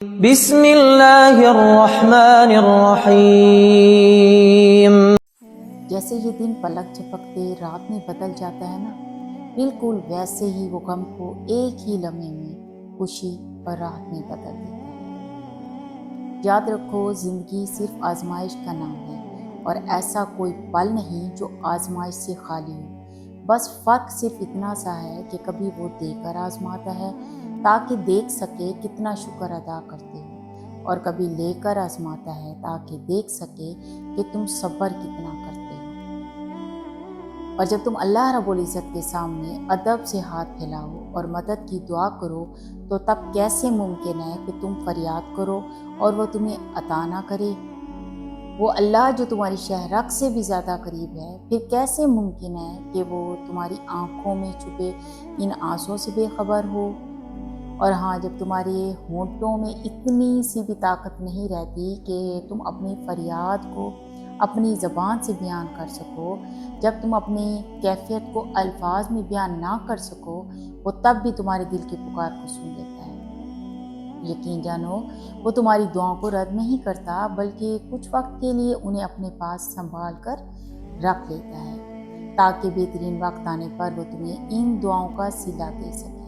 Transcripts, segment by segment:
بسم اللہ الرحمن الرحیم۔ جیسے یہ دن پلک جھپکتے رات میں بدل جاتا ہے نا، بالکل ویسے ہی وہ غم کو ایک ہی لمحے میں خوشی اور راحت میں بدل دیتا ہے۔ یاد رکھو، زندگی صرف آزمائش کا نام ہے، اور ایسا کوئی پل نہیں جو آزمائش سے خالی ہو۔ بس فرق صرف اتنا سا ہے کہ کبھی وہ دے کر آزماتا ہے تاکہ دیکھ سکے کتنا شکر ادا کرتے ہو، اور کبھی لے کر آزماتا ہے تاکہ دیکھ سکے کہ تم صبر کتنا کرتے ہو۔ اور جب تم اللہ رب العزت کے سامنے ادب سے ہاتھ پھیلاؤ اور مدد کی دعا کرو، تو تب کیسے ممکن ہے کہ تم فریاد کرو اور وہ تمہیں عطا نہ کرے؟ وہ اللہ جو تمہاری شہرک سے بھی زیادہ قریب ہے، پھر کیسے ممکن ہے کہ وہ تمہاری آنکھوں میں چھپے ان آنسوں سے بے خبر ہو؟ اور ہاں، جب تمہارے ہونٹوں میں اتنی سی بھی طاقت نہیں رہتی کہ تم اپنی فریاد کو اپنی زبان سے بیان کر سکو، جب تم اپنی کیفیت کو الفاظ میں بیان نہ کر سکو، وہ تب بھی تمہارے دل کی پکار کو سن لیتا ہے۔ یقین جانو، وہ تمہاری دعاؤں کو رد نہیں کرتا، بلکہ کچھ وقت کے لیے انہیں اپنے پاس سنبھال کر رکھ لیتا ہے، تاکہ بہترین وقت آنے پر وہ تمہیں ان دعاؤں کا صلہ دے سکے۔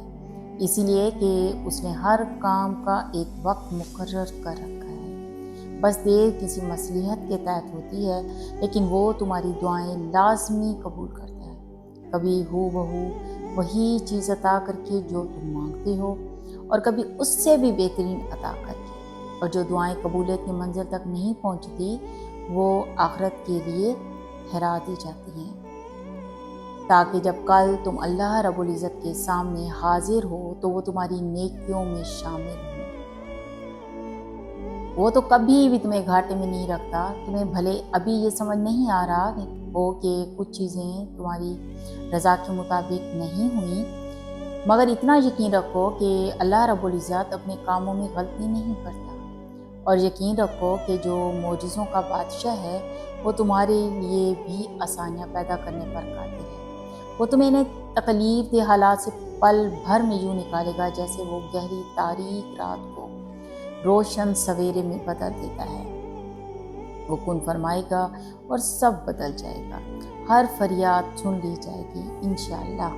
اسی لیے کہ اس نے ہر کام کا ایک وقت مقرر کر رکھا ہے، بس دیر کسی مصلحت کے تحت ہوتی ہے، لیکن وہ تمہاری دعائیں لازمی قبول کرتا ہے، کبھی ہو بہو وہی چیز عطا کر کے جو تم مانگتے ہو، اور کبھی اس سے بھی بہترین عطا کر کے۔ اور جو دعائیں قبولیت کی منزل تک نہیں پہنچتی، وہ آخرت کے لیے ٹھہرا دی جاتی ہیں، تاکہ جب کل تم اللہ رب العزت کے سامنے حاضر ہو تو وہ تمہاری نیکیوں میں شامل ہو۔ وہ تو کبھی بھی تمہیں گھاٹے میں نہیں رکھتا۔ تمہیں بھلے ابھی یہ سمجھ نہیں آ رہا ہو کہ کچھ چیزیں تمہاری رضا کے مطابق نہیں ہوئیں، مگر اتنا یقین رکھو کہ اللہ رب العزت اپنے کاموں میں غلطی نہیں کرتا، اور یقین رکھو کہ جو معجزوں کا بادشاہ ہے، وہ تمہارے لیے بھی آسانیاں پیدا کرنے پر قادر ہے۔ وہ تمہیں انہیں تکلیف دہ حالات سے پل بھر میں یوں نکالے گا جیسے وہ گہری تاریک رات کو روشن سویرے میں بدل دیتا ہے۔ وہ کن فرمائے گا اور سب بدل جائے گا، ہر فریاد سن لی جائے گی انشاءاللہ۔